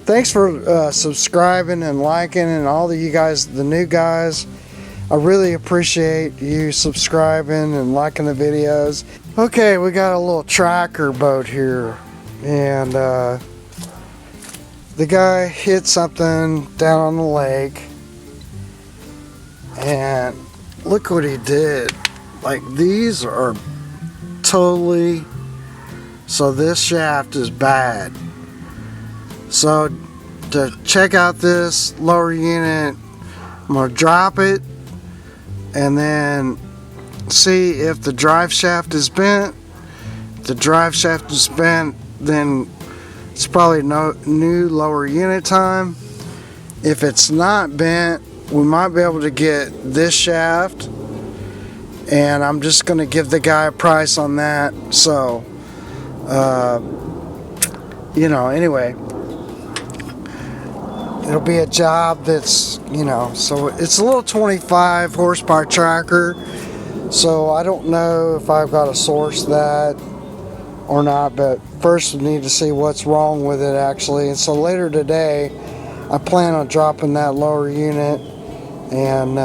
thanks for subscribing and liking, and all of you guys, the new guys. I really appreciate you subscribing and liking the videos. Okay, we got a little tracker boat here, and the guy hit something down on the lake, and look what he did. Like, these are totally, so this shaft is bad. So to check out this lower unit, I'm going to drop it and then see if the drive shaft is bent. If the drive shaft is bent, then it's probably no new lower unit time. If it's not bent, we might be able to get this shaft, and I'm just going to give the guy a price on that. So you know, anyway, it'll be a job that's, you know, so it's a little 25 horsepower tracker, so I don't know if I've got to source that or not, but first we need to see what's wrong with it actually. And so later today I plan on dropping that lower unit and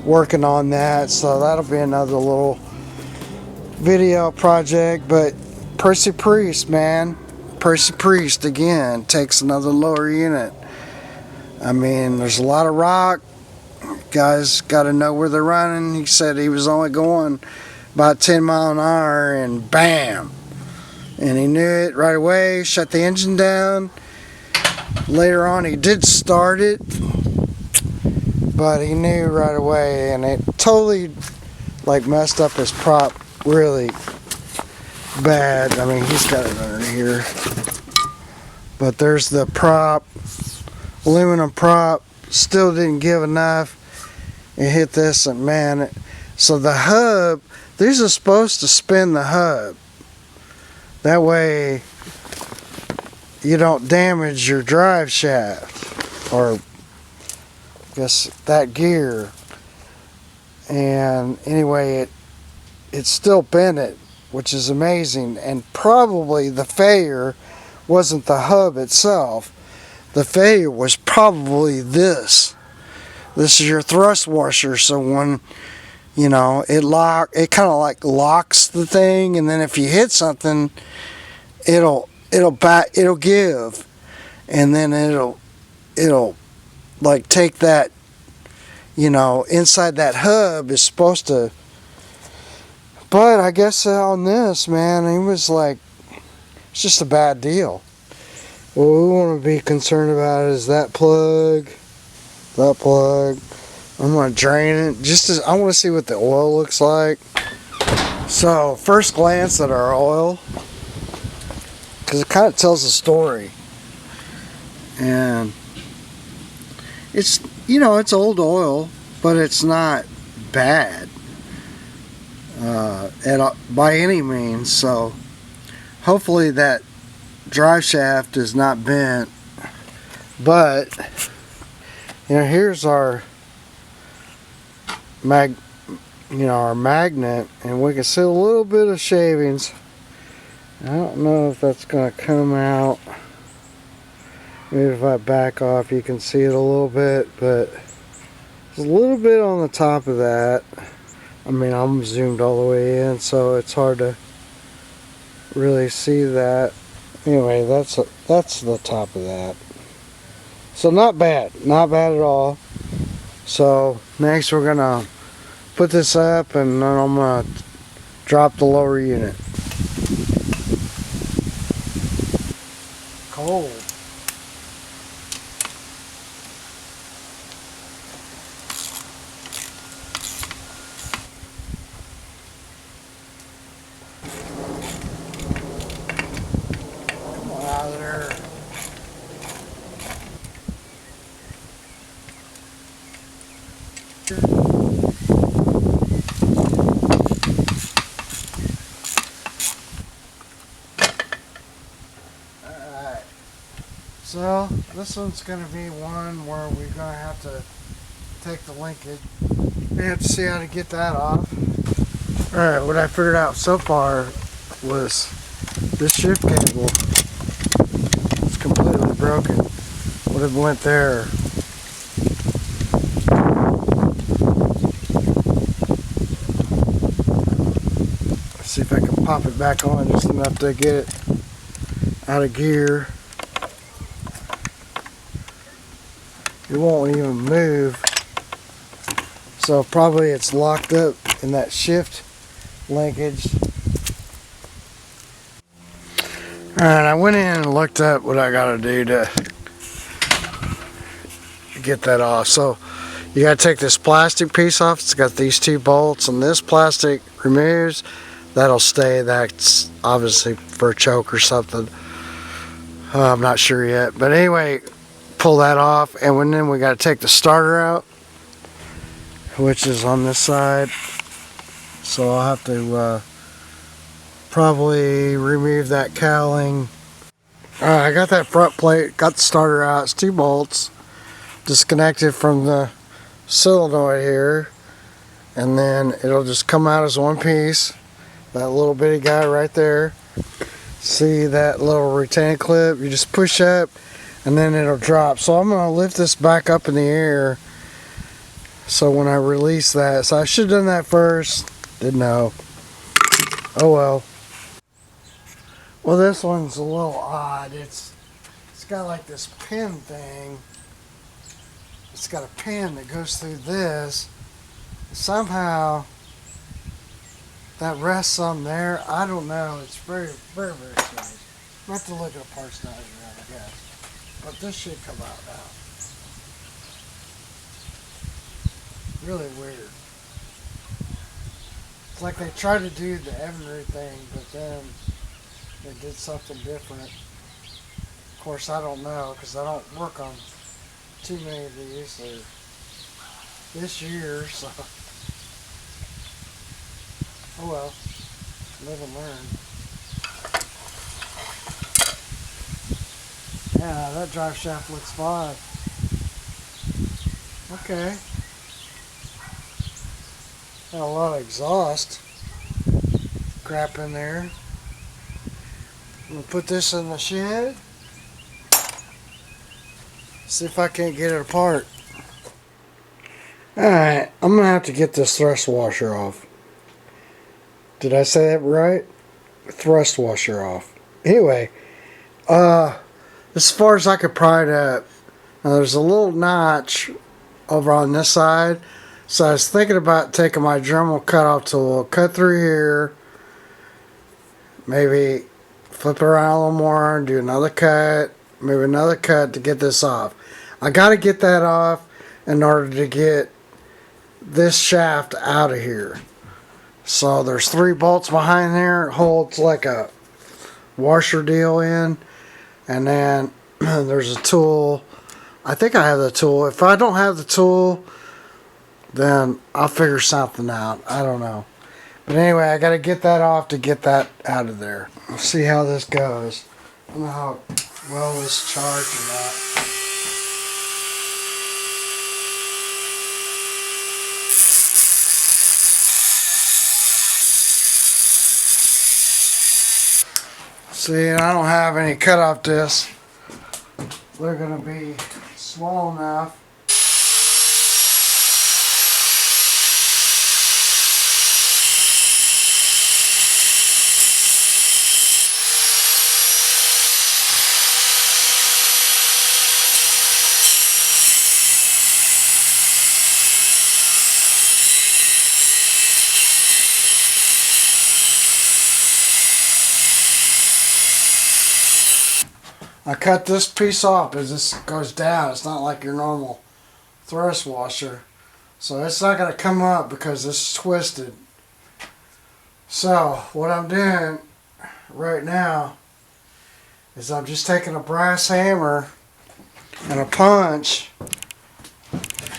working on that, so that'll be another little video project. But Percy Priest, man, Percy Priest again takes another lower unit. I mean, there's a lot of rock. Guys got to know where they're running. He said he was only going about 10 miles an hour, and bam, and he knew it right away. Shut the engine down. Later on he did start it, but he knew right away, and it totally like messed up his prop really bad. I mean, he's got it under here, but there's the prop, aluminum prop, still didn't give enough. It hit this, and man, so the hub, these are supposed to spin the hub, that way you don't damage your drive shaft, or I guess that gear. And anyway, it still bent it, which is amazing. And probably the failure wasn't the hub itself. The failure was probably this. This is your thrust washer, so when, you know, it kind of like locks the thing, and then if you hit something, it'll give, and then it'll like take that, you know, inside that hub is supposed to. But I guess on this, man, he was like, it's just a bad deal. What we want to be concerned about is that plug. I'm going to drain it. I want to see what the oil looks like. So, first glance at our oil, because it kind of tells a story. And it's, you know, it's old oil, but it's not bad by any means. So, hopefully that drive shaft is not bent. But you know, here's our our magnet, and we can see a little bit of shavings. I don't know if that's going to come out. Maybe if I back off you can see it a little bit, but there's a little bit on the top of that. I mean, I'm zoomed all the way in, so it's hard to really see that. Anyway, that's the top of that. So not bad at all. So next we're gonna put this up, and then I'm gonna drop the lower unit. Cold. Come on out of there. Alright, so this one's going to be one where we're going to have to take the linkage. We have to see how to get that off. Alright, what I figured out so far was this shift cable is completely broken. Would have went there. Let's see if I can pop it back on just enough to get it out of gear. It won't even move. So probably it's locked up in that shift linkage. Alright, I went in and looked up what I gotta do to get that off. So you gotta take this plastic piece off. It's got these two bolts, and this plastic removes. That'll stay. That's obviously for a choke or something. I'm not sure yet. But anyway, pull that off, and then we gotta take the starter out, which is on this side. So I'll have to probably remove that cowling. I got that front plate, got the starter out. It's 2 bolts disconnected from the solenoid here, and then it'll just come out as one piece. That little bitty guy right there. See that little retaining clip? You just push up and then it'll drop. So I'm going to lift this back up in the air so when I release that. So I should have done that first. Didn't know. Oh well. Well, this one's a little odd. It's got like this pin thing. It's got a pin that goes through this. Somehow that rests on there. I don't know. It's very, very, very strange. I'll have to look at a parts nugget, I guess. But this should come out now. Really weird. It's like they tried to do the Everett thing, but then they did something different. Of course, I don't know because I don't work on too many of these this year, so oh well, live and learn. Yeah, that drive shaft looks fine. Okay. Got a lot of exhaust crap in there. I'm gonna put this in the shed. See if I can't get it apart. Alright, I'm gonna have to get this thrust washer off. Did I say that right? Thrust washer off. Anyway, as far as I could pry it up, now there's a little notch over on this side. So I was thinking about taking my Dremel cutoff tool, cut through here, maybe flip it around a little more, do another cut, maybe another cut to get this off. I got to get that off in order to get this shaft out of here. So there's 3 bolts behind there. It holds like a washer deal in. And then there's a tool. I think I have the tool. If I don't have the tool, then I'll figure something out. I don't know. But anyway, I got to get that off to get that out of there. We'll see how this goes. I don't know how well this charged or not. See, I don't have any cutoff discs. They're going to be small enough. I cut this piece off as this goes down. It's not like your normal thrust washer. So it's not going to come up because it's twisted. So what I'm doing right now is I'm just taking a brass hammer and a punch.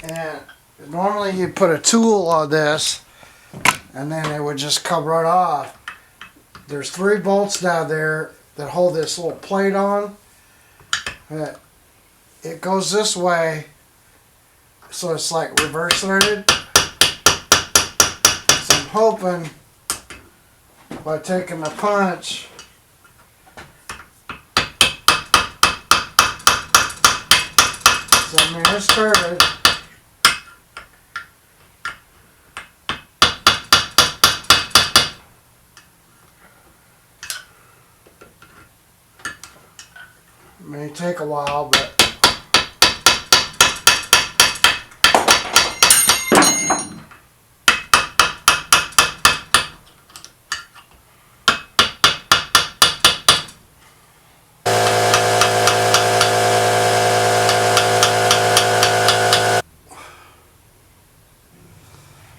And normally you put a tool on this and then it would just come right off. There's 3 bolts down there that hold this little plate on. It goes this way, so it's like reverse threaded. So I'm hoping by taking the punch So I mean, it started. It may take a while, but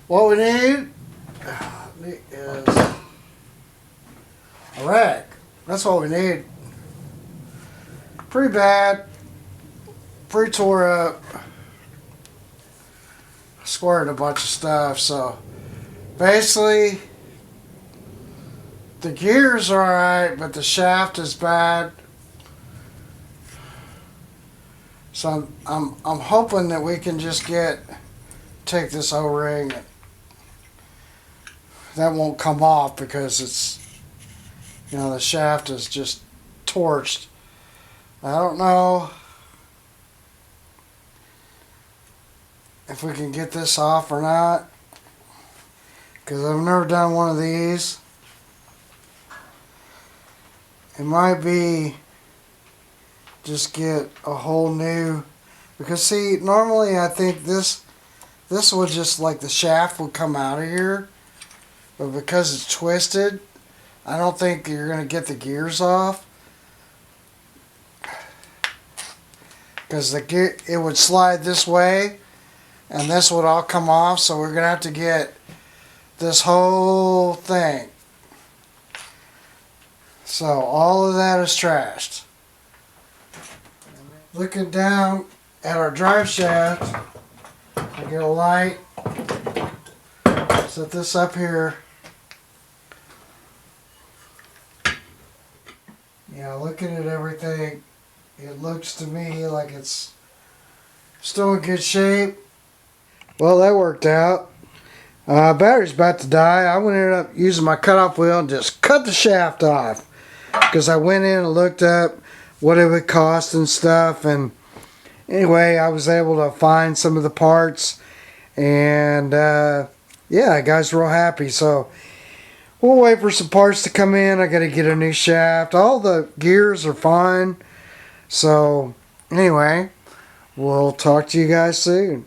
what we need is a rack. That's what we need. Pretty bad. Pretty tore up. Squirted a bunch of stuff. So basically, the gears are alright, but the shaft is bad. So I'm hoping that we can just take this O-ring. That won't come off because it's, you know, the shaft is just torched. I don't know if we can get this off or not, because I've never done one of these. It might be just get a whole new, because see, normally I think this would just, like, the shaft would come out of here, but because it's twisted, I don't think you're going to get the gears off. Because the gear, it would slide this way, and this would all come off, so we're going to have to get this whole thing. So all of that is trashed. Looking down at our drive shaft, I get a light, set this up here. Yeah, looking at everything, it looks to me like it's still in good shape. Well, that worked out. Battery's about to die. I ended up using my cutoff wheel and just cut the shaft off, because I went in and looked up what it would cost and stuff, and anyway, I was able to find some of the parts, and yeah, guys were real happy. So we'll wait for some parts to come in. I got to get a new shaft. All the gears are fine. So anyway, we'll talk to you guys soon.